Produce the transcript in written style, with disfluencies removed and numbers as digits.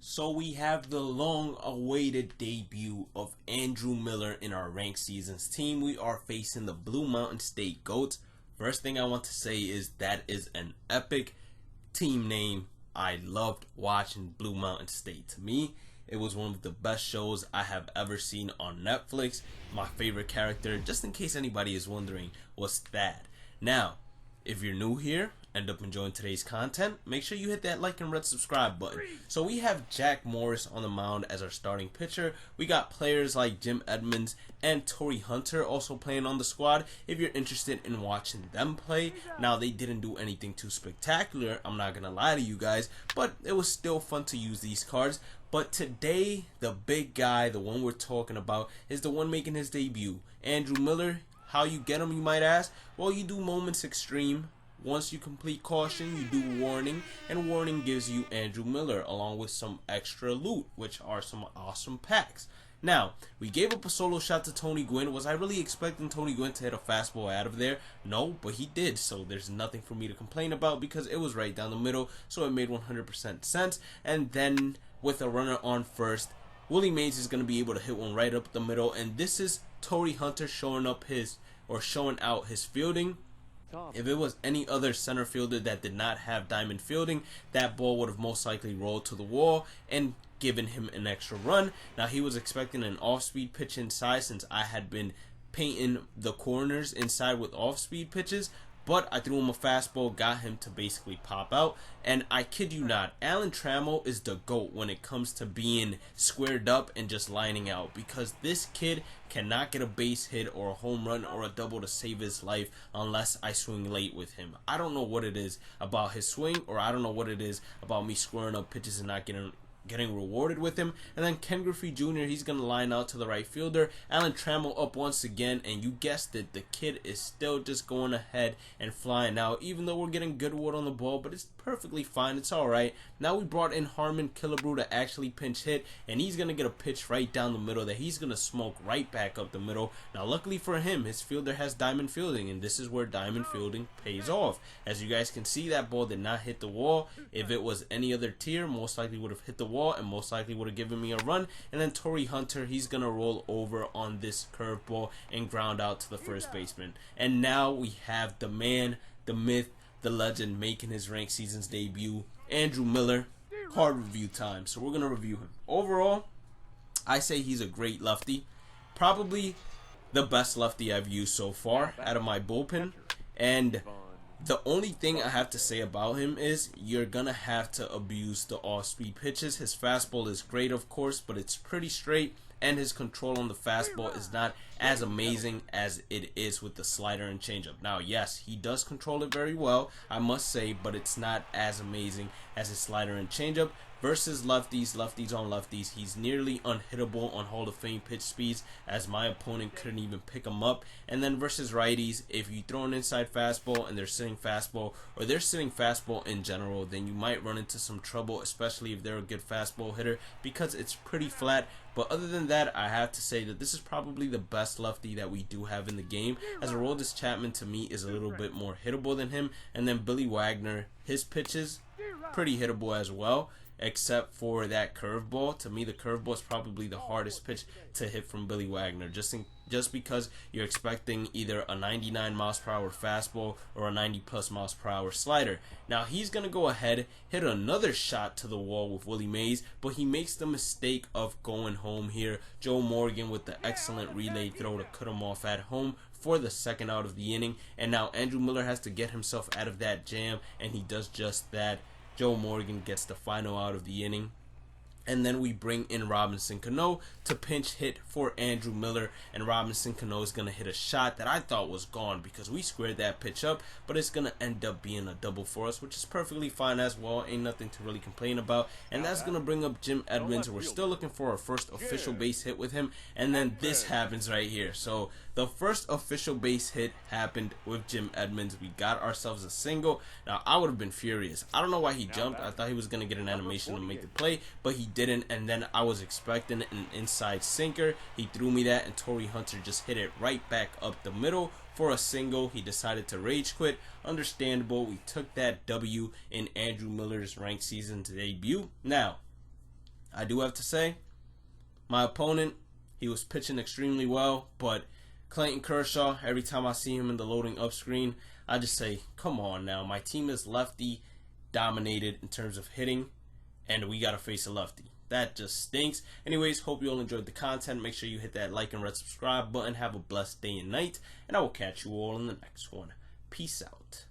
So we have the long-awaited debut of Andrew Miller in our ranked seasons team. We are facing the Blue Mountain State Goats. First thing I want to say is that is an epic team name. I loved watching Blue Mountain State. To me, it was one of the best shows I have ever seen on Netflix. My favorite character, just in case anybody is wondering, was Thad. Now, if you're new here, end up enjoying today's content, make sure you hit that like and red subscribe button. So we have Jack Morris on the mound as our starting pitcher. We got players like Jim Edmonds and Torrey Hunter also playing on the squad if you're interested in watching them play. Now, they didn't do anything too spectacular, I'm not gonna lie to you guys, but it was still fun to use these cards. But today, the big guy, the one we're talking about, is the one making his debut, Andrew Miller. How you get him, you might ask? Well, you do Moments Extreme. Once you complete Caution, you do Warning, and Warning gives you Andrew Miller along with some extra loot, which are some awesome packs. Now, we gave up a solo shot to Tony Gwynn. Was I really expecting Tony Gwynn to hit a fastball out of there? No, but he did, so there's nothing for me to complain about because it was right down the middle, so it made 100% sense. And then, with a runner on first, Willie Mays is going to be able to hit one right up the middle, and this is Torrey Hunter showing out his fielding. If it was any other center fielder that did not have diamond fielding, that ball would have most likely rolled to the wall and given him an extra run. Now, he was expecting an off-speed pitch inside since I had been painting the corners inside with off-speed pitches, but I threw him a fastball, got him to basically pop out. And I kid you not, Alan Trammell is the GOAT when it comes to being squared up and just lining out, because this kid cannot get a base hit or a home run or a double to save his life unless I swing late with him. I don't know what it is about his swing, or I don't know what it is about me squaring up pitches and not getting rewarded with him. And then Ken Griffey Jr., he's going to line out to the right fielder. Alan Trammell up once again, and you guessed it, the kid is still just going ahead and flying out, even though we're getting good wood on the ball, but it's perfectly fine. It's alright. Now we brought in Harmon Killebrew to actually pinch hit, and he's going to get a pitch right down the middle that he's going to smoke right back up the middle. Now, luckily for him, his fielder has diamond fielding, and this is where diamond fielding pays off. As you guys can see, that ball did not hit the wall. If it was any other tier, most likely would have hit the wall and most likely would have given me a run. And then Torrey Hunter, he's gonna roll over on this curveball and ground out to the first baseman. And now we have the man, the myth, the legend making his ranked seasons debut, Andrew Miller. Card review time. So we're gonna review him. Overall, I say he's a great lefty, probably the best lefty I've used so far out of my bullpen. And the only thing I have to say about him is you're going to have to abuse the off-speed pitches. His fastball is great, of course, but it's pretty straight, and his control on the fastball is not as amazing as it is with the slider and changeup. Now, yes, he does control it very well, I must say, but it's not as amazing as his slider and changeup. Versus lefties on lefties, he's nearly unhittable on Hall of Fame pitch speeds, as my opponent couldn't even pick him up. And then versus righties, if you throw an inside fastball and they're sitting fastball, or they're sitting fastball in general, then you might run into some trouble, especially if they're a good fastball hitter, because it's pretty flat. But other than that, I have to say that this is probably the best lefty that we do have in the game, as Aroldis Chapman to me is a little bit more hittable than him. And then Billy Wagner, his pitches pretty hittable as well, except for that curveball. To me, the curveball is probably the hardest pitch to hit from Billy Wagner, just because you're expecting either a 99 miles per hour fastball or a 90 plus miles per hour slider. Now, he's going to go ahead, hit another shot to the wall with Willie Mays, but he makes the mistake of going home here. Joe Morgan with the excellent relay throw to cut him off at home for the second out of the inning. And now Andrew Miller has to get himself out of that jam, and he does just that. Joe Morgan gets the final out of the inning. And then we bring in Robinson Cano to pinch hit for Andrew Miller. And Robinson Cano is going to hit a shot that I thought was gone because we squared that pitch up. But it's going to end up being a double for us, which is perfectly fine as well. Ain't nothing to really complain about. And that's going to bring up Jim Edmonds. We're still looking for our first official base hit with him. And then this happens right here. So the first official base hit happened with Jim Edmonds. We got ourselves a single. Now, I would have been furious. I don't know why he jumped. I thought he was going to get an animation to make the play, but he didn't. And then I was expecting an inside sinker. He threw me that, and Torrey Hunter just hit it right back up the middle for a single. He decided to rage quit. Understandable. We took that W in Andrew Miller's ranked season debut. Now, I do have to say, my opponent, he was pitching extremely well, but Clayton Kershaw, every time I see him in the loading up screen, I just say, come on now. My team is lefty dominated in terms of hitting, and we got to face a lefty. That just stinks. Anyways, hope you all enjoyed the content. Make sure you hit that like and red subscribe button. Have a blessed day and night, and I will catch you all in the next one. Peace out.